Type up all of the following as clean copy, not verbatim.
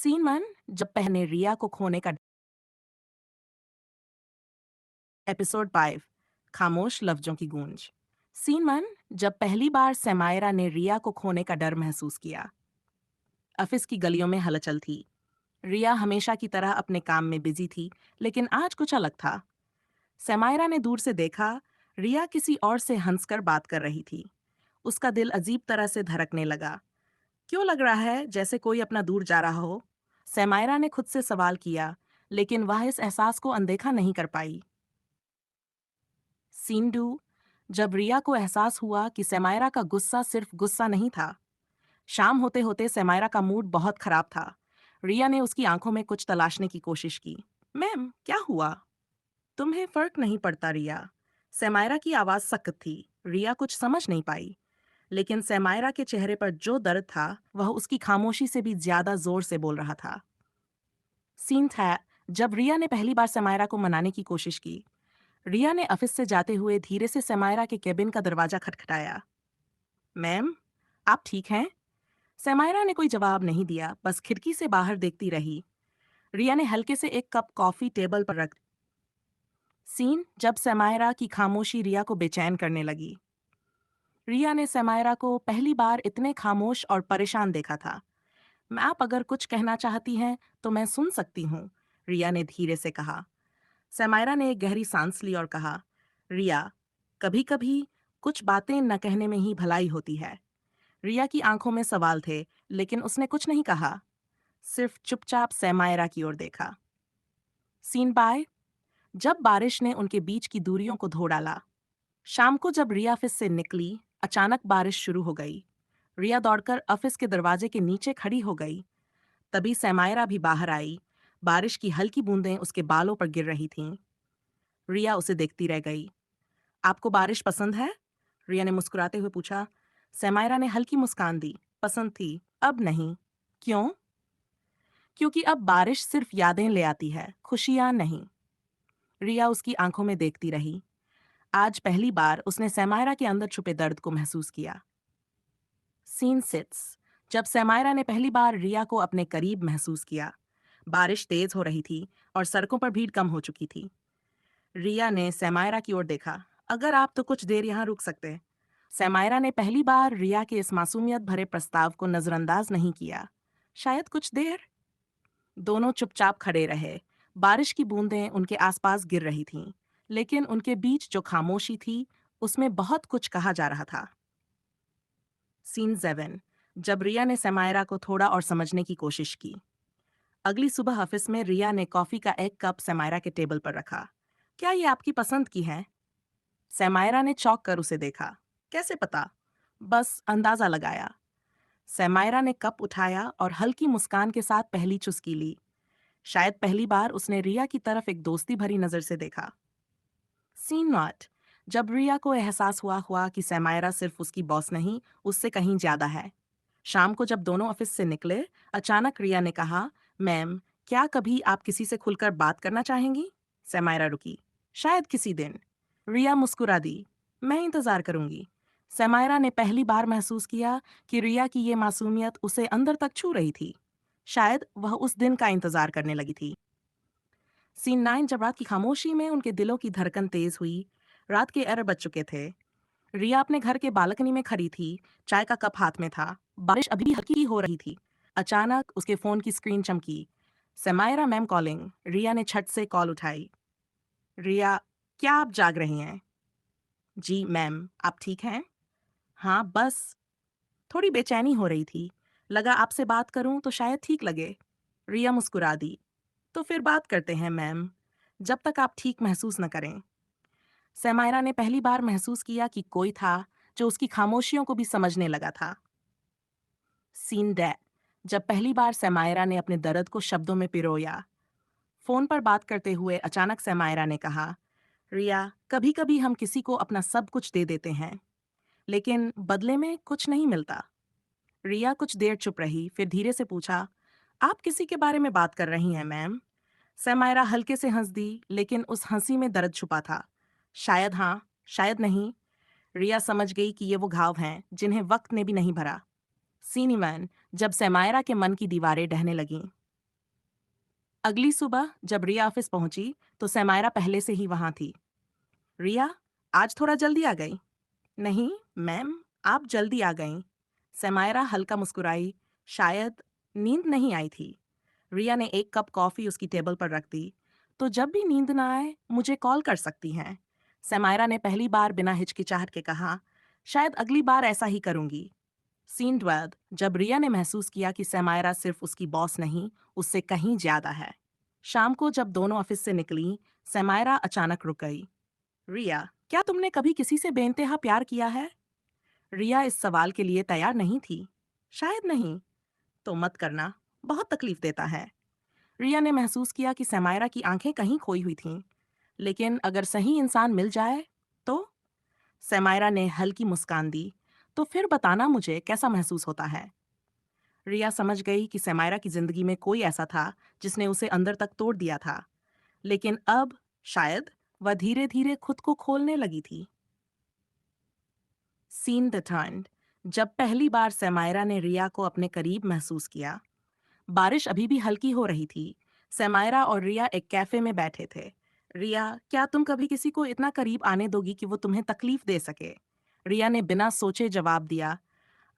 Scene 1 जब पहने रिया को खोने का एपिसोड 5 खामोश लफ्जों की गूंज। सीन 1 जब पहली बार सेमायरा ने रिया को खोने का डर महसूस किया। ऑफिस की गलियों में हलचल थी। रिया हमेशा की तरह अपने काम में बिजी थी, लेकिन आज कुछ अलग था। सेमायरा ने दूर से देखा, रिया किसी और से हंसकर बात कर रही थी। उसका दिल अजीब तरह से धड़कने लगा। क्यों लग रहा है जैसे कोई अपना दूर जा रहा हो? सेमायरा ने खुद से सवाल किया, लेकिन वह इस एहसास को अनदेखा नहीं कर पाई। सीन 2 जब रिया को एहसास हुआ कि सेमायरा का गुस्सा सिर्फ गुस्सा नहीं था। शाम होते होते सेमायरा का मूड बहुत खराब था। रिया ने उसकी आंखों में कुछ तलाशने की कोशिश की। मैम, क्या हुआ? तुम्हें फर्क नहीं पड़ता रिया। सेमायरा की आवाज सख्त थी। रिया कुछ समझ नहीं पाई, लेकिन सेमायरा के चेहरे पर जो दर्द था वह उसकी खामोशी से भी ज्यादा जोर से बोल रहा था। सीन था जब रिया ने पहली बार सेमायरा को मनाने की कोशिश की। रिया ने ऑफिस से जाते हुए धीरे से सेमायरा के केबिन का दरवाजा खटखटाया। मैम, आप ठीक हैं? सेमायरा ने कोई जवाब नहीं दिया, बस खिड़की से बाहर देखती रही। रिया ने हल्के से एक कप कॉफी टेबल पर रख। सीन जब सेमायरा की खामोशी रिया को बेचैन करने लगी। रिया ने सेमायरा को पहली बार इतने खामोश और परेशान देखा था। मैं आप अगर कुछ कहना चाहती हैं तो मैं सुन सकती हूँ, रिया ने धीरे से कहा। सेमायरा ने एक गहरी सांस ली और कहा, रिया, कभी कभी कुछ बातें न कहने में ही भलाई होती है। रिया की आंखों में सवाल थे, लेकिन उसने कुछ नहीं कहा, सिर्फ चुपचाप सेमायरा की ओर देखा। सीन बाय जब बारिश ने उनके बीच की दूरियों को धो डाला। शाम को जब रिया ऑफिस से निकली, अचानक बारिश शुरू हो गई। रिया दौड़कर ऑफिस के दरवाजे के नीचे खड़ी हो गई। तभी सेमायरा भी बाहर आई। बारिश की हल्की बूंदें उसके बालों पर गिर रही थीं। रिया उसे देखती रह गई। आपको बारिश पसंद है? रिया ने मुस्कुराते हुए पूछा। सेमायरा ने हल्की मुस्कान दी। पसंद थी, अब नहीं। क्यों? क्योंकि अब बारिश सिर्फ यादें ले आती है, खुशियां नहीं। रिया उसकी आंखों में देखती रही। आज पहली बार उसने सेमायरा के अंदर छुपे दर्द को महसूस किया। सीन 6 जब सेमायरा ने पहली बार रिया को अपने करीब महसूस किया। बारिश तेज हो रही थी और सड़कों पर भीड़ कम हो चुकी थी। रिया ने सेमायरा की ओर देखा। अगर आप तो कुछ देर यहाँ रुक सकते। सेमायरा ने पहली बार रिया के इस मासूमियत भरे प्रस्ताव को नजरअंदाज नहीं किया। शायद कुछ देर। दोनों चुपचाप खड़े रहे। बारिश की बूंदें उनके आसपास गिर रही थीं, लेकिन उनके बीच जो खामोशी थी, उसमें बहुत कुछ कहा जा रहा था। सीन 7 जब रिया ने सेमायरा को थोड़ा और समझने की कोशिश की। अगली सुबह ऑफिस में रिया ने कॉफी का एक कप सेमायरा के टेबल पर रखा। क्या ये आपकी पसंद की है? सेमायरा ने चौंक कर उसे देखा। कैसे पता? बस अंदाजा लगाया। सेमायरा ने कप उठाया और हल्की मुस्कान के साथ पहली चुस्की ली। शायद पहली बार उसने रिया की तरफ एक दोस्ती भरी नजर से देखा। सीन 8 जब रिया को एहसास हुआ कि सेमायरा सिर्फ उसकी बॉस नहीं, उससे कहीं ज्यादा है। शाम को जब दोनों ऑफिस से निकले, अचानक रिया ने कहा, मैम, क्या कभी आप किसी से खुलकर बात करना चाहेंगी? सेमायरा रुकी। शायद किसी दिन। रिया मुस्कुरा दी। मैं इंतजार करूंगी। सेमायरा ने पहली बार महसूस किया कि रिया की ये मासूमियत उसे अंदर तक छू रही थी। शायद वह उस दिन का इंतजार करने लगी थी। सीन 9 जब रात की खामोशी में उनके दिलों की धड़कन तेज हुई। रात के 11 बज चुके थे। रिया अपने घर के बालकनी में खड़ी थी। चाय का कप हाथ में था। बारिश अभी भी हल्की हो रही थी। अचानक उसके फोन की स्क्रीन चमकी। सेमायरा मैम कॉलिंग। रिया ने छट से कॉल उठाई। रिया, क्या आप जाग रही हैं? जी मैम, आप ठीक हैं? हाँ, बस थोड़ी बेचैनी हो रही थी। लगा आपसे बात करूं तो शायद ठीक लगे। रिया मुस्कुरा दी। तो फिर बात करते हैं मैम, जब तक आप ठीक महसूस न करें। सेमायरा ने पहली बार महसूस किया कि कोई था जो उसकी खामोशियों को भी समझने लगा था। सीन 10 जब पहली बार सेमायरा ने अपने दर्द को शब्दों में पिरोया। फोन पर बात करते हुए अचानक सेमायरा ने कहा, रिया, कभी कभी हम किसी को अपना सब कुछ दे देते हैं, लेकिन बदले में कुछ नहीं मिलता। रिया कुछ देर चुप रही, फिर धीरे से पूछा, आप किसी के बारे में बात कर रही हैं मैम? सेमायरा हल्के से हंस दी, लेकिन उस हंसी में दर्द छुपा था। शायद हाँ, शायद नहीं। रिया समझ गई कि ये वो घाव हैं जिन्हें वक्त ने भी नहीं भरा। सीन 11 जब सेमायरा के मन की दीवारें ढहने लगीं। अगली सुबह जब रिया ऑफिस पहुंची तो सैमायरा पहले से ही वहां थी। रिया, आज थोड़ा जल्दी आ गई। नहीं, मैम, आप जल्दी आ गईं। सैमायरा हल्का मुस्कुराई। शायद नींद नहीं आई थी। रिया ने एक कप कॉफी उसकी टेबल पर रख दी। तो जब भी नींद ना आए मुझे कॉल कर सकती हैं। सैमायरा ने पहली बार बिना हिचकिचाहट के कहा, शायद अगली बार ऐसा ही करूंगी। सीन 12 जब रिया ने महसूस किया कि सैमायरा सिर्फ उसकी बॉस नहीं, उससे कहीं ज्यादा है। शाम को जब दोनों ऑफिस से निकली, सैमायरा अचानक रुक गई। रिया, क्या तुमने कभी किसी से बेइंतहा प्यार किया है? रिया इस सवाल के लिए तैयार नहीं थी। शायद नहीं। तो मत करना, बहुत तकलीफ देता है। रिया ने महसूस किया कि सैमायरा की आंखें कहीं खोई हुई थीं। लेकिन अगर सही इंसान मिल जाए तो? सैमायरा ने हल्की मुस्कान दी। तो फिर बताना मुझे कैसा महसूस होता है। रिया समझ गई कि सैमायरा की जिंदगी में कोई ऐसा था जिसने उसे अंदर तक तोड़ दिया था। लेकिन अब शायद वह धीरे धीरे खुद को खोलने लगी थी। सीन रिटर्न्ड जब पहली बार सैमायरा ने रिया को अपने करीब महसूस किया। बारिश अभी भी हल्की हो रही थी। सैमायरा और रिया एक कैफे में बैठे थे। रिया, क्या तुम कभी किसी को इतना करीब आने दोगी कि वो तुम्हें तकलीफ दे सके? रिया ने बिना सोचे जवाब दिया,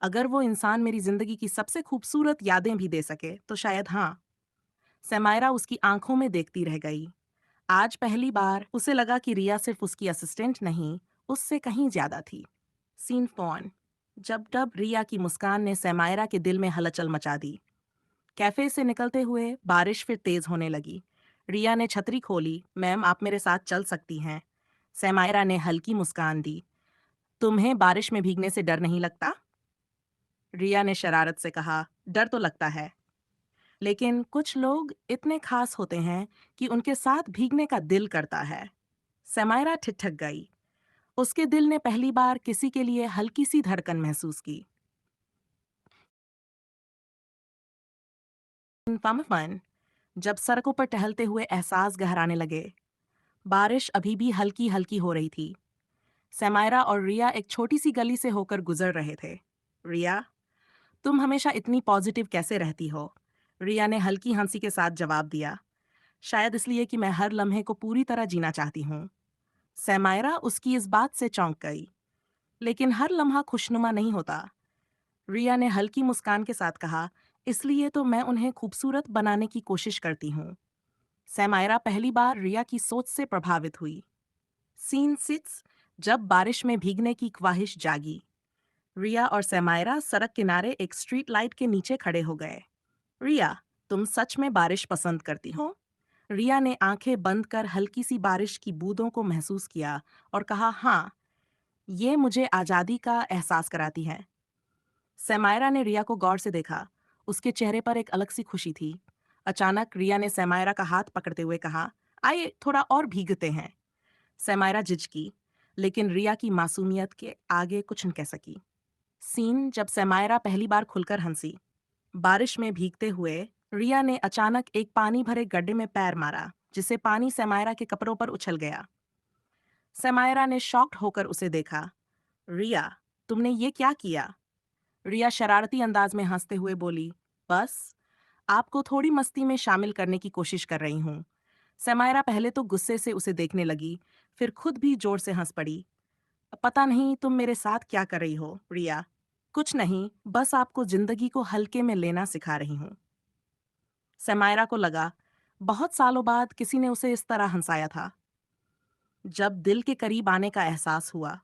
अगर वो इंसान मेरी जिंदगी की सबसे खूबसूरत यादें भी दे सके तो शायद हाँ। सैमायरा उसकी आंखों में देखती रह गई। आज पहली बार उसे लगा कि रिया सिर्फ उसकी असिस्टेंट नहीं, उससे कहीं ज्यादा थी। सीन फोन जब तब रिया की मुस्कान ने सैमायरा के दिल में हलचल मचा दी। कैफे से निकलते हुए बारिश फिर तेज होने लगी। रिया ने छतरी खोली। मैम, आप मेरे साथ चल सकती हैं। सैमायरा ने हल्की मुस्कान दी। तुम्हें बारिश में भीगने से डर नहीं लगता? रिया ने शरारत से कहा, डर तो लगता है, लेकिन कुछ लोग इतने खास होते हैं कि उनके साथ भीगने का दिल करता है। सैमायरा ठिठक गई। उसके दिल ने पहली बार किसी के लिए हल्की सी धड़कन महसूस की। फन जब सड़कों पर टहलते हुए एहसास गहराने लगे। बारिश अभी भी हल्की हल्की हो रही थी। सैमायरा और रिया एक छोटी सी गली से होकर गुजर रहे थे। रिया, तुम हमेशा इतनी पॉजिटिव कैसे रहती हो? रिया ने हल्की हंसी के साथ जवाब दिया, शायद इसलिए कि मैं हर लम्हे को पूरी तरह जीना चाहती हूँ। सैमायरा उसकी इस बात से चौंक गई। लेकिन हर लम्हा खुशनुमा नहीं होता। रिया ने हल्की मुस्कान के साथ कहा, इसलिए तो मैं उन्हें खूबसूरत बनाने की कोशिश करती हूँ। सैमायरा पहली बार रिया की सोच से प्रभावित हुई। सीन 6 जब बारिश में भीगने की ख्वाहिश जागी। रिया और सैमायरा सड़क किनारे एक स्ट्रीट लाइट के नीचे खड़े हो गए। रिया, तुम सच में बारिश पसंद करती हो? रिया ने आंखें बंद कर हल्की सी बारिश की बूंदों को महसूस किया और कहा, हाँ, ये मुझे आजादी का एहसास कराती है। सैमायरा ने रिया को गौर से देखा। उसके चेहरे पर एक अलग सी खुशी थी। अचानक रिया ने सैमायरा का हाथ पकड़ते हुए कहा, आइए थोड़ा और भीगते हैं। सैमायरा झिझकी, लेकिन रिया की मासूमियत के आगे कुछ न कह सकी। सीन जब सैमायरा पहली बार खुलकर हंसी। बारिश में भीगते हुए रिया ने अचानक एक पानी भरे गड्ढे में पैर मारा, जिससे पानी सैमायरा के कपड़ों पर उछल गया। सैमायरा ने शॉक्ड होकर उसे देखा। रिया, तुमने ये क्या किया? रिया शरारती अंदाज में हंसते हुए बोली, बस आपको थोड़ी मस्ती में शामिल करने की कोशिश कर रही हूँ। सैमायरा पहले तो गुस्से से उसे देखने लगी, फिर खुद भी जोर से हंस पड़ी। पता नहीं तुम मेरे साथ क्या कर रही हो, रिया। कुछ नहीं, बस आपको जिंदगी को हल्के में लेना सिखा रही हूँ। सैमायरा को लगा, बहुत सालों बाद किसी ने उसे इस तरह हंसाया था। जब दिल के करीब आने का एहसास हुआ,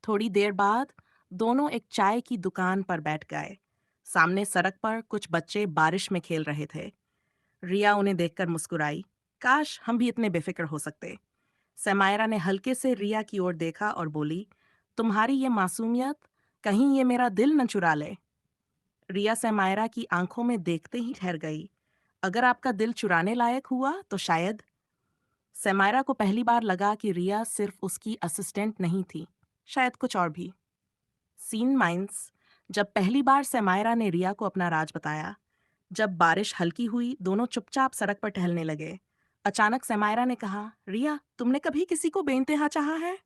थोड़ी देर बाद दोनों एक चाय की दुकान पर बैठ गए। सामने सड़क पर कुछ बच्चे बारिश में खेल रहे थे। रिया उन्हें देखकर मुस्कुराई। काश हम भी इतने बेफिक्र हो सकते। सैमायरा ने हल्के से रिया की ओर देखा और बोली, तुम्हारी ये मासूमियत कहीं ये मेरा दिल न चुरा ले। रिया सैमायरा की आंखों में देखते ही ठहर गई। अगर आपका दिल चुराने लायक हुआ तो शायद। सैमायरा को पहली बार लगा कि रिया सिर्फ उसकी असिस्टेंट नहीं थी, शायद कुछ और भी। सीन माइंस जब पहली बार सैमायरा ने रिया को अपना राज बताया। जब बारिश हल्की हुई, दोनों चुपचाप सड़क पर टहलने लगे। अचानक सैमायरा ने कहा, रिया, तुमने कभी किसी को बेइंतहा चाहा है?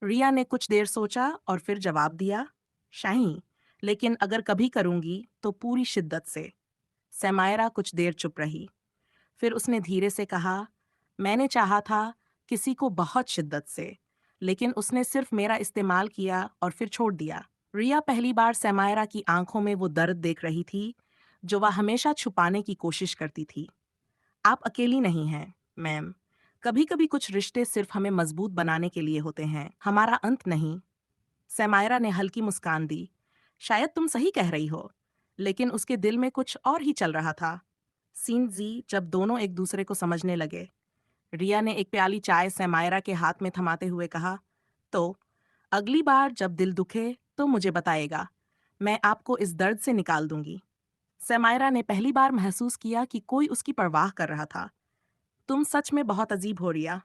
रिया ने कुछ देर सोचा और फिर जवाब दिया, शाही, लेकिन अगर कभी करूंगी तो पूरी शिद्दत से। सैमायरा कुछ देर चुप रही। फिर उसने धीरे से कहा, मैंने चाहा था किसी को बहुत शिद्दत से, लेकिन उसने सिर्फ मेरा इस्तेमाल किया और फिर छोड़ दिया। रिया पहली बार सैमायरा की आंखों में वो दर्द देख रही थी जो वह हमेशा छुपाने की कोशिश करती थी। आप अकेली नहीं हैं, मैम। कभी-कभी कुछ रिश्ते सिर्फ हमें मजबूत बनाने के लिए होते हैं, हमारा अंत नहीं। सैमायरा ने हल्की मुस्कान दी। शायद तुम सही कह रही हो, लेकिन उसके दिल में कुछ और ही चल रहा था। सीन जी जब दोनों एक दूसरे को समझने लगे। रिया ने एक प्याली चाय सैमायरा के हाथ में थमाते हुए कहा, तो अगली बार जब दिल दुखे तो मुझे बताएगा। मैं आपको इस दर्द से निकाल दूंगी। सैमायरा ने पहली बार महसूस किया कि कोई उसकी परवाह कर रहा था। तुम सच में बहुत अजीब हो रिया।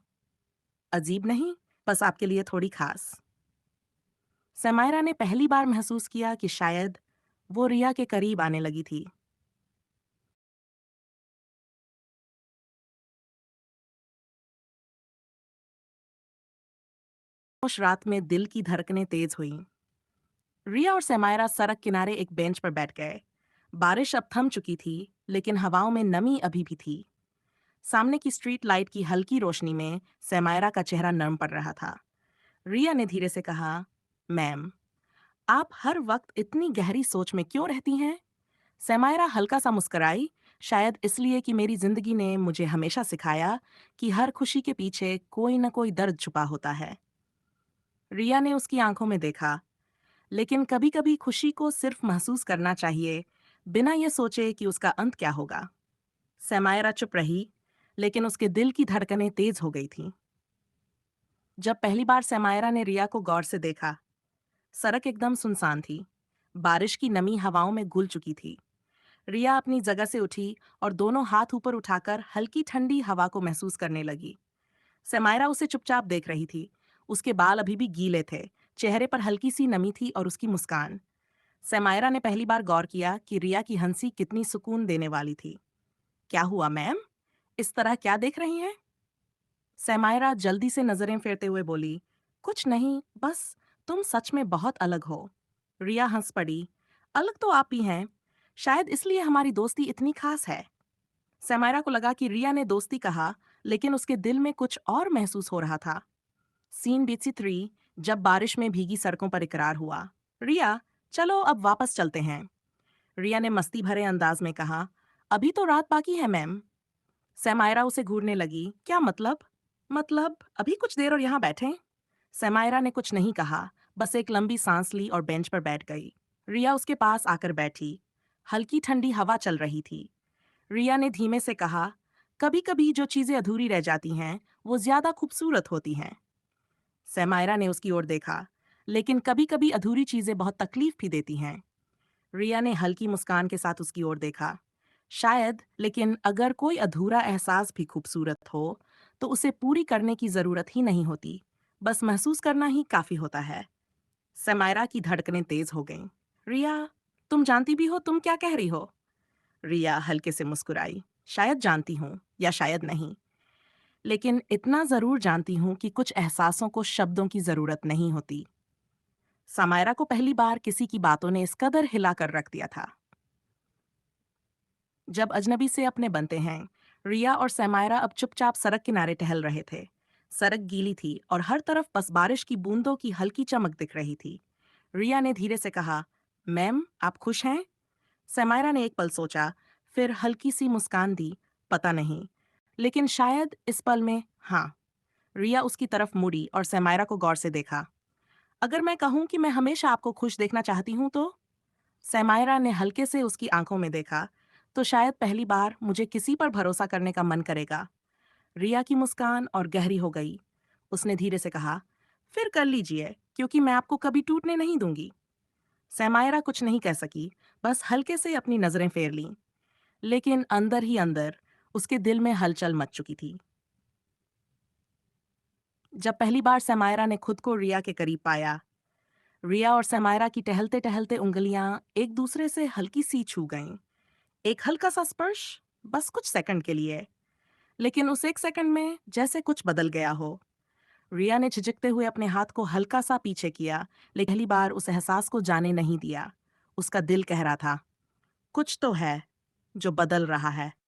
अजीब नहीं, बस आपके लिए थोड़ी खास। सैमायरा ने पहली बार महसूस किया कि शायद वो रिया के करीब आने लगी थी। उस रात में दिल की धड़कनें तेज हुईं। रिया और सैमायरा सड़क किनारे एक बेंच पर बैठ गए। बारिश अब थम चुकी थी, लेकिन हवाओं में नमी अभी भी थी। सामने की स्ट्रीट लाइट की हल्की रोशनी में सैमायरा का चेहरा नर्म पड़ रहा था। रिया ने धीरे से कहा, मैम, आप हर वक्त इतनी गहरी सोच में क्यों रहती हैं? सैमायरा हल्का सा मुस्कुराई, शायद इसलिए कि मेरी जिंदगी ने मुझे हमेशा सिखाया कि हर खुशी के पीछे कोई न कोई दर्द छुपा होता है। रिया ने उसकी आंखों में देखा, लेकिन कभी-कभी खुशी को सिर्फ महसूस करना चाहिए, बिना ये सोचे कि उसका अंत क्या होगा। सैमायरा चुप रही, लेकिन उसके दिल की धड़कनें तेज हो गई थीं। जब पहली बार सैमायरा ने रिया को गौर से देखा, सड़क एकदम सुनसान थी। बारिश की नमी हवाओं में घुल चुकी थी। रिया अपनी जगह से उठी और दोनों हाथ ऊपर उठाकर हल्की ठंडी हवा को महसूस करने लगी। सैमायरा उसे चुपचाप देख रही थी। उसके बाल अभी भी गीले थे, चेहरे पर हल्की सी नमी थी और उसकी मुस्कान। सैमायरा ने पहली बार गौर किया कि रिया की हंसी कितनी सुकून देने वाली थी। क्या हुआ मैम? इस तरह क्या देख रही हैं? सैमायरा जल्दी से नजरें फेरते हुए बोली, कुछ नहीं, बस तुम सच में बहुत अलग हो। रिया हंस पड़ी। अलग तो आप ही हैं। शायद इसलिए हमारी दोस्ती इतनी खास है। सैमायरा को लगा कि रिया ने दोस्ती कहा, लेकिन उसके दिल में कुछ और महसूस हो रहा था। सीन बीसी 3, जब बारिश में भीगी सड़कों पर इकरार हुआ। रिया, चलो अब वापस चलते हैं। रिया ने मस्ती भरे अंदाज में कहा, अभी तो रात बाकी है मैम। सैमायरा उसे घूरने लगी। क्या मतलब? मतलब अभी कुछ देर और यहाँ बैठें? सैमायरा ने कुछ नहीं कहा, बस एक लंबी सांस ली और बेंच पर बैठ गई। रिया उसके पास आकर बैठी। हल्की ठंडी हवा चल रही थी। रिया ने धीमे से कहा, कभी कभी जो चीजें अधूरी रह जाती हैं वो ज्यादा खूबसूरत होती हैं। सैमायरा ने उसकी ओर देखा, लेकिन कभी कभी अधूरी चीजें बहुत तकलीफ भी देती हैं। रिया ने हल्की मुस्कान के साथ उसकी ओर देखा। शायद, लेकिन अगर कोई अधूरा एहसास भी खूबसूरत हो, तो उसे पूरी करने की जरूरत ही नहीं होती। बस महसूस करना ही काफी होता है। सैमायरा की धड़कनें तेज हो गईं। रिया, तुम जानती भी हो तुम क्या कह रही हो? रिया हल्के से मुस्कुराई। शायद जानती हूँ या शायद नहीं, लेकिन इतना जरूर जानती हूँ कि कुछ एहसासों को शब्दों की जरूरत नहीं होती। समायरा को पहली बार किसी की बातों ने इस कदर हिला कर रख दिया था। जब अजनबी से अपने बनते हैं, रिया और सैमायरा अब चुपचाप सड़क किनारे टहल रहे थे। सड़क गीली थी और हर तरफ बस बारिश की बूंदों की हल्की चमक दिख रही थी। रिया ने धीरे से कहा, मैम, आप खुश हैं? सैमायरा ने एक पल सोचा, फिर हल्की सी मुस्कान दी। पता नहीं, लेकिन शायद इस पल में हाँ। रिया उसकी तरफ मुड़ी और सैमायरा को गौर से देखा। अगर मैं कहूं कि मैं हमेशा आपको खुश देखना चाहती हूं तो? सैमायरा ने हल्के से उसकी आंखों में देखा। तो शायद पहली बार मुझे किसी पर भरोसा करने का मन करेगा। रिया की मुस्कान और गहरी हो गई। उसने धीरे से कहा, फिर कर लीजिए, क्योंकि मैं आपको कभी टूटने नहीं दूंगी। सैमायरा कुछ नहीं कह सकी, बस हल्के से अपनी नजरें फेर लीं। लेकिन अंदर ही अंदर उसके दिल में हलचल मच चुकी थी। जब पहली बार सैमायरा ने खुद को रिया के करीब पाया, रिया और सैमायरा की टहलते टहलते उंगलियां एक दूसरे से हल्की सी छू गईं। एक हल्का सा स्पर्श, बस कुछ सेकंड के लिए। लेकिन उस एक सेकंड में जैसे कुछ बदल गया हो। रिया ने झिझकते हुए अपने हाथ को हल्का सा पीछे किया, लेकिन पहली बार उस एहसास को जाने नहीं दिया। उसका दिल कह रहा था, कुछ तो है जो बदल रहा है।